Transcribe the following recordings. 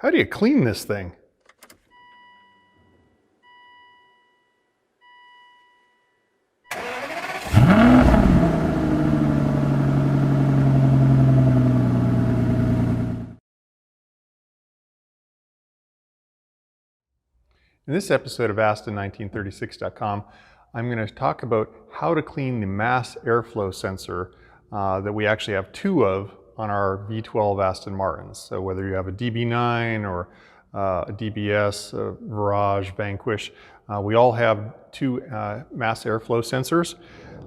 How do you clean this thing? In this episode of Aston1936.com, I'm going to talk about how to clean the mass airflow sensor that we actually have two of on our V12 Aston Martins. So whether you have a DB9 or a DBS, a Virage, Vanquish, we all have two mass airflow sensors.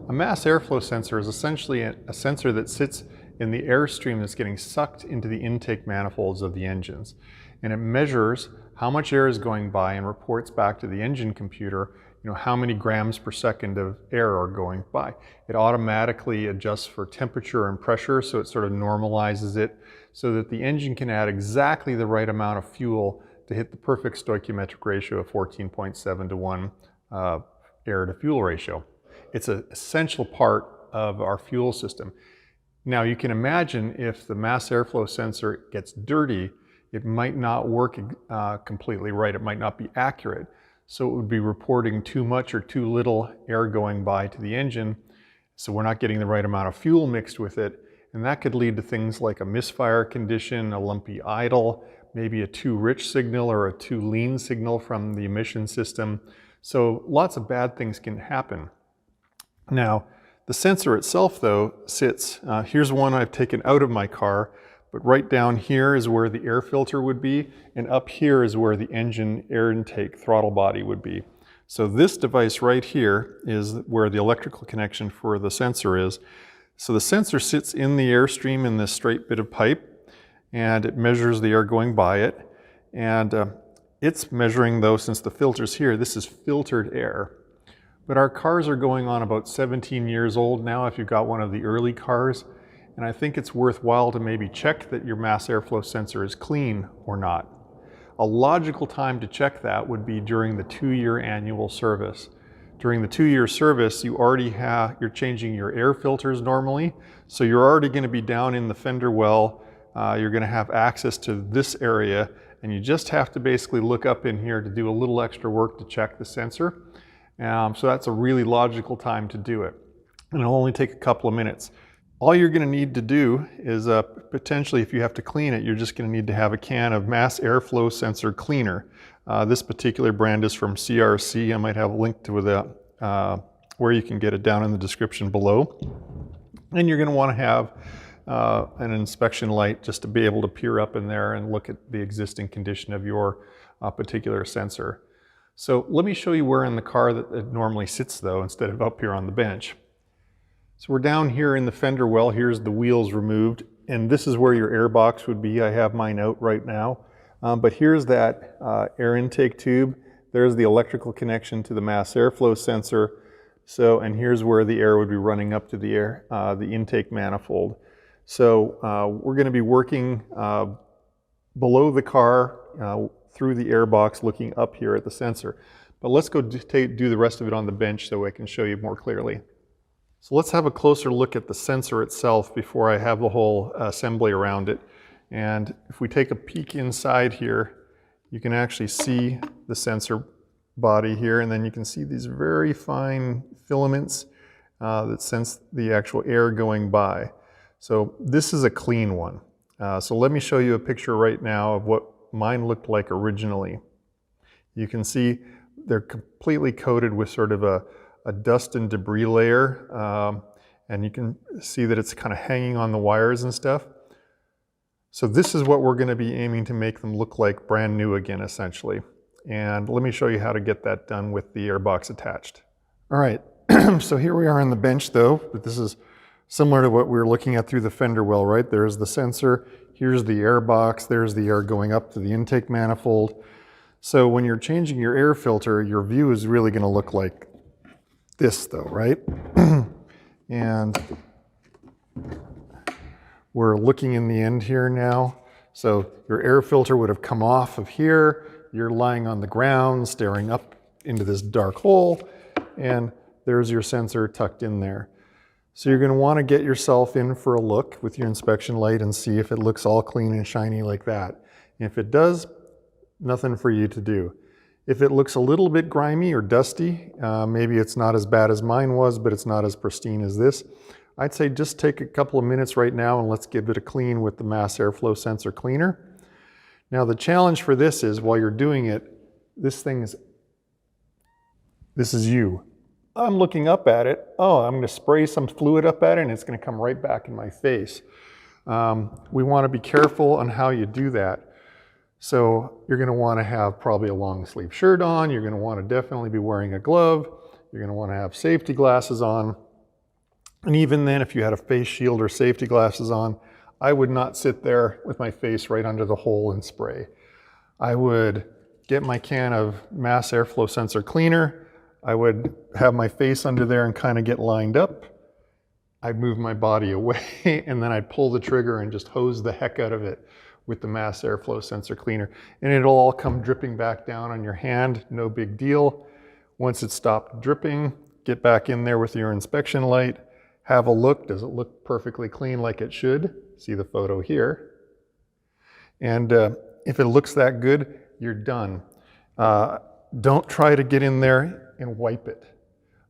A mass airflow sensor is essentially a sensor that sits in the airstream that's getting sucked into the intake manifolds of the engines. And it measures how much air is going by and reports back to the engine computer, how many grams per second of air are going by. It automatically adjusts for temperature and pressure, so it sort of normalizes it so that the engine can add exactly the right amount of fuel to hit the perfect stoichiometric ratio of 14.7 to 1 air to fuel ratio. It's an essential part of our fuel system. Now you can imagine if the mass airflow sensor gets dirty, it might not work completely right. It might not be accurate. So it would be reporting too much or too little air going by to the engine. So we're not getting the right amount of fuel mixed with it. And that could lead to things like a misfire condition, a lumpy idle, maybe a too rich signal or a too lean signal from the emission system. So lots of bad things can happen. Now, the sensor itself though sits, here's one I've taken out of my car, but right down here is where the air filter would be, and up here is where the engine air intake throttle body would be. So this device right here is where the electrical connection for the sensor is. So the sensor sits in the airstream in this straight bit of pipe, and it measures the air going by it. And it's measuring though, since the filter's here, this is filtered air. But our cars are going on about 17 years old now if you've got one of the early cars. And I think it's worthwhile to maybe check that your mass airflow sensor is clean or not. A logical time to check that would be during the 2-year annual service. During the 2-year service, you're changing your air filters normally, so you're already going to be down in the fender well. You're going to have access to this area, and you just have to basically look up in here to do a little extra work to check the sensor. So that's a really logical time to do it. And it'll only take a couple of minutes. All you're going to need to do is potentially, if you have to clean it, you're just going to need to have a can of mass airflow sensor cleaner. This particular brand is from CRC. I might have a link to where you can get it down in the description below. And you're going to want to have an inspection light just to be able to peer up in there and look at the existing condition of your particular sensor. So let me show you where in the car that it normally sits though, instead of up here on the bench. So we're down here in the fender well. Here's the wheels removed, and this is where your air box would be. I have mine out right now. But here's that air intake tube. There's the electrical connection to the mass airflow sensor. And here's where the air would be running up to the intake manifold. So we're going to be working below the car through the air box, looking up here at the sensor. But let's go do the rest of it on the bench so I can show you more clearly. So let's have a closer look at the sensor itself before I have the whole assembly around it. And if we take a peek inside here, you can actually see the sensor body here, and then you can see these very fine filaments that sense the actual air going by. So this is a clean one. So let me show you a picture right now of what mine looked like originally. You can see they're completely coated with sort of a dust and debris layer, and you can see that it's kind of hanging on the wires and stuff. So this is what we're going to be aiming to make them look like brand new again, essentially. And let me show you how to get that done with the airbox attached. All right, so here we are on the bench though, but this is similar to what we were looking at through the fender well, right? There's the sensor, here's the airbox, there's the air going up to the intake manifold. So when you're changing your air filter, your view is really going to look like this though, right? And we're looking in the end here now. So your air filter would have come off of here. You're lying on the ground, staring up into this dark hole, and there's your sensor tucked in there. So you're going to want to get yourself in for a look with your inspection light and see if it looks all clean and shiny like that. If it does, nothing for you to do. If it looks a little bit grimy or dusty, maybe it's not as bad as mine was, but it's not as pristine as this, I'd say just take a couple of minutes right now and let's give it a clean with the mass airflow sensor cleaner. Now the challenge for this is, while you're doing it, this is you. I'm looking up at it. Oh, I'm going to spray some fluid up at it and it's going to come right back in my face. We want to be careful on how you do that. So you're going to want to have probably a long sleeve shirt on. You're going to want to definitely be wearing a glove. You're going to want to have safety glasses on. And even then, if you had a face shield or safety glasses on, I would not sit there with my face right under the hole and spray. I would get my can of mass airflow sensor cleaner. I would have my face under there and kind of get lined up. I'd move my body away and then I'd pull the trigger and just hose the heck out of it with the mass airflow sensor cleaner. And it'll all come dripping back down on your hand, no big deal. Once it's stopped dripping, get back in there with your inspection light, have a look. Does it look perfectly clean like it should? See the photo here. And if it looks that good, you're done. Don't try to get in there and wipe it.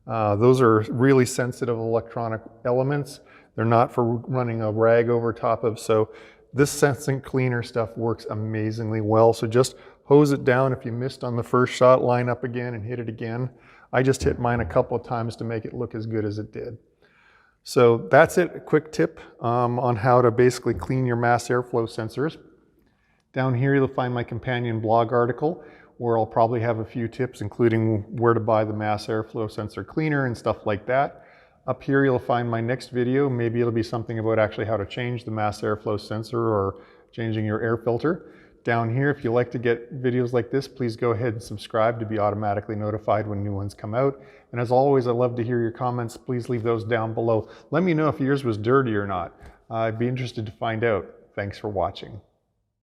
Those are really sensitive electronic elements. They're not for running a rag over top of. So this sensing cleaner stuff works amazingly well. So just hose it down. If you missed on the first shot, line up again and hit it again. I just hit mine a couple of times to make it look as good as it did. So that's it, a quick tip on how to basically clean your mass airflow sensors. Down here you'll find my companion blog article where I'll probably have a few tips, including where to buy the mass airflow sensor cleaner and stuff like that. Up here you'll find my next video. Maybe it'll be something about actually how to change the mass airflow sensor or changing your air filter. Down here, if you like to get videos like this, please go ahead and subscribe to be automatically notified when new ones come out. And as always, I love to hear your comments. Please leave those down below. Let me know if yours was dirty or not. I'd be interested to find out. Thanks for watching.